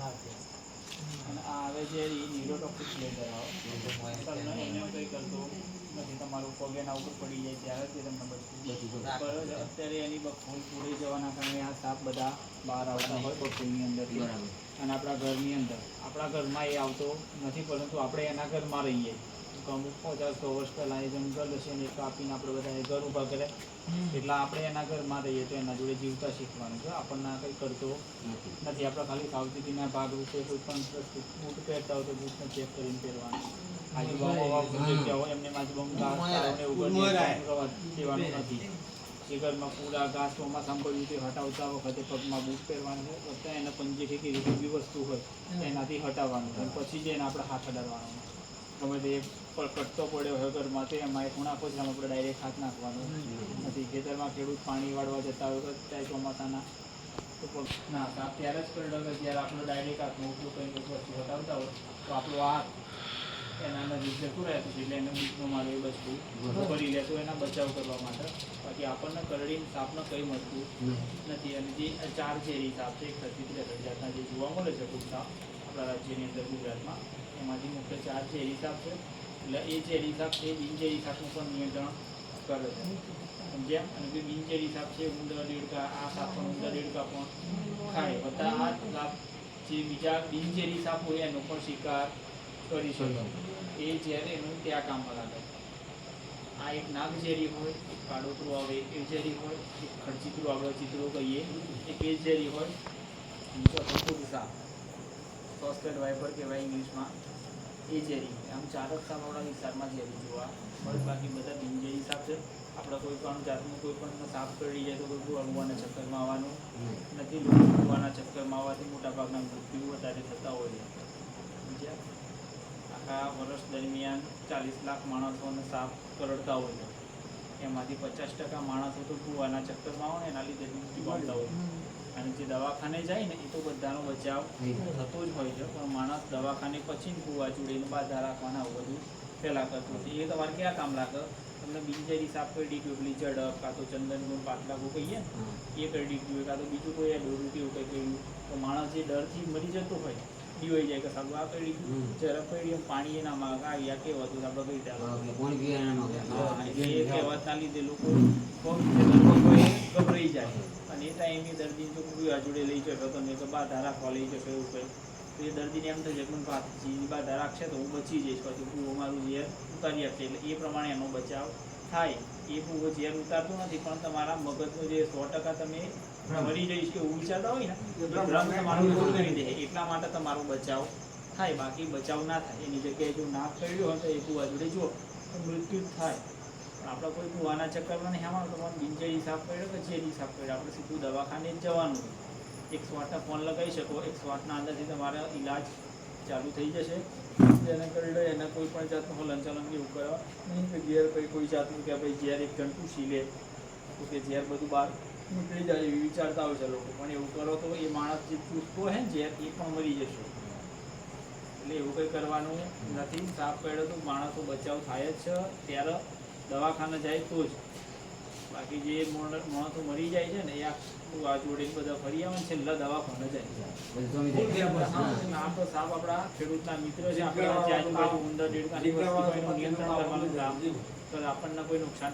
અને આ આવે છે એ ન્યુરોટોક્સિક લેઝર આવે તમને એને કંઈ કરતો નથી, તમારું પગ એના ઉપર પડી જાય ત્યારે તે તમને બચતું બરાબર. અત્યારે એની ફૂલ પૂરી જવાના કારણે આ સાપ બધા બહાર આવતા હોય ફૂલની અંદર અને આપણા ઘરની અંદર આપણા ઘરમાં એ આવતો નથી, પરંતુ આપણે એના ઘરમાં રહીએ અમુક 50-100 વર્ષ પહેલાં એ જંગલ હશે ને કાપીને આપણે બધા ઘર ઊભા કરે એટલે આપણે એના ઘરમાં રહીએ તો એના જોડે જીવતા શીખવાનું છે. આપણને કંઈ કરતો નથી. આપણે ખાલી સાવચેતીના ભાગરૂપે કોઈ પણ બૂટ પહેરતા હોય તો બૂટને ચેક કરીને પહેરવાનું. આજુબાજુ જગ્યા હોય એમને આજુબાજુ દેવાનું નથી. જે ઘરમાં પૂરા ઘાસ ચોમાસામાં પડ્યું તે હટાવતા વખતે પગમાં બૂટ પહેરવાનું છે, બધા એને પંજેથી કે બી વસ્તુ હોય એનાથી હટાવવાનું અને પછી જ એને આપણે હાથ અડાડવાનો. ગમે તે કટતો પડ્યો હોય ઘરમાં તો એમાં એ ખૂણા પછી આપણે ડાયરેક્ટ હાથ નાખવાનો નથી. ખેતરમાં ખેડૂત પાણી વાળવા જતા હોય ત્યારે ચોમાસાના તો ના સાપ ત્યારે જ કરડો કે જ્યારે આપણે ડાયરેક્ટ હાથમાં ઉપયોગ કરીને વસ્તુ હટાવતા હોય તો આપણો હાથ એના નજીક જતું રહેતું એટલે એને બીજનો મારે એ વસ્તુ કરી લે તો એના બચાવ કરવા માટે. બાકી આપણને કરડીને સાપને કંઈ મળતું નથી. અને જે 4 ઝેરી સાપ છે 33 જાતના જે જોવા મળે છે ટૂંકમાં આપણા રાજ્યની અંદર ગુજરાતમાં એમાંથી મુખ્ય 4 ઝેરી સાપ છે. એટલે એ ઝેરી સાપ છે બિનઝેરી સાપનું પણ નિયંત્રણ કરે છે જેમ. અને જે બિનઝેરી સાપ છે ઉંદર દેડકા આ સાપ પણ ઉંદર દેડકા પણ ખાય. બધા આ સાપ જે બીજા બિનઝેરી સાપ હોય એનો પણ શિકાર કરી શકે. એ ઝેર એનું ત્યાં કામમાં લાગે. આ એક નાગ ઝેરી હોય, એક કાળોતરું આવે એ ઝેરી હોય, એક ખડચિતરું આપણે ચિત્રો કહીએ એક એ ઝેરી હોય, ચોથું સાપ ફર્સ્ટ વાઇપર કહેવાય ઇંગ્લિશમાં એ ઝેરી. આમ 4 જ સાપ આપણા વિસ્તારમાં ઝેરી જોવા મળે. બાકી બધા બિનઝેરી સાપ છે. આપણે કોઈ પણ જાતનું કોઈ પણ સાપ કરડી જાય તો કોઈ ભૂવાના ચક્કરમાં આવવાનું નથી. લોકો ભૂવાના ચક્કરમાં આવવાથી મોટાભાગના મૃત્યુ વધારે થતા હોય છે. આખા વર્ષ દરમિયાન 40 લાખ માણસોને સાપ કરડતા હોય છે. એમાંથી 50% માણસો તો ભૂવાના ચક્કરમાં આવે ને એના લીધે મૃત્યુ પામતા હોય. અને જે દવાખાને જાય ને એ તો બધાનો બચાવ થતો જ હોય છે, પણ માણસ દવાખાને પછી ભૂવા જોડીને બાધા રાખવાના આવું બધું પહેલાં કરતું હતું. એ તમારે ક્યાં કામ લાગે? તમને બિનઝેરી સાપ કરડી ગયું પેલી ઝડપ કાં તો ચંદનગુણ પાટલાગો કહીએ એ કરડી ગયું કાં તો બીજું કોઈ ડોરું કેવું કંઈ કહ્યું તો માણસ જે ડરથી મરી જતો હોય દીવાઈ જાય કે સારું આ કરડી ગયું ઝડપ કરડી પાણી એના માં આવ્યા કેવું હતું આપણે કઈ એ કહેવાતના લીધે લોકો ગભરાઈ જાય. અને એ ટાઈમે દર્દીને તો કોઈ જોડે લઈ જશો તમે તો બાધા રાખવા લઈ જશો એવું કંઈ તો એ દર્દીને એમ થશે પણ જીની બાધા રાખશે તો હું બચી જઈશ, પછી ભૂવો મારું ઝેર ઉતારી આપશે. એટલે એ પ્રમાણે એનો બચાવ થાય. એ ભૂવો ઝેર ઉતારતો નથી પણ તમારા મગજનો જે 100% તમે મરી જઈશ એવું વિચારતા હોય ને એ ભ્રમ તમારું દૂર કરી દે એટલા માટે તમારો બચાવ થાય. બાકી બચાવ ના થાય. એની જગ્યાએ જો ના કર્યું હોય તો એ ભૂવા જોડે જુઓ તો મૃત્યુ થાય. આપણે કોઈ ભૂવાના ચક્કરમાં નહીં આવવાનું. તમારે બિનઝેરી સાપ કર્યો કે ઝેરી સાપ કર્યો આપણે સીધું દવાખાને જ જવાનું. 108 ફોન લગાવી શકો. 108 અંદરથી તમારા ઈલાજ ચાલુ થઈ જશે. જેને કરી એને કોઈ પણ જાતનું હલનચલન એવું કરવા નહીં કે ઝેર કોઈ જાતનું કે ભાઈ ઝેર એક જણ પૂછી લે તો કે ઝેર બધું બહાર નીકળી જાય એવી વિચારતા હોય છે લોકો. પણ એવું કરો તો એ માણસ જે પૂછતો હોય ને ઝેર એ પણ મરી જશે. એટલે એવું કંઈ કરવાનું નથી. સાપ કર્યો તો માણસો બચાવ થાય જ છે ત્યારે દવાખાને જાય તો જ. બાકી જે માણસો મરી જાય છે ને એ આ જોડીને બધા ફરી આવે ને છેલ્લા દવાખાને જાય. આમ તો સાપ આપણા ખેડૂતના મિત્ર છે. આપણે આજુબાજુ ઉંદર દેડકાની વસ્તી નિયંત્રણ કરવાનું કામ તો આપણને કોઈ નુકસાન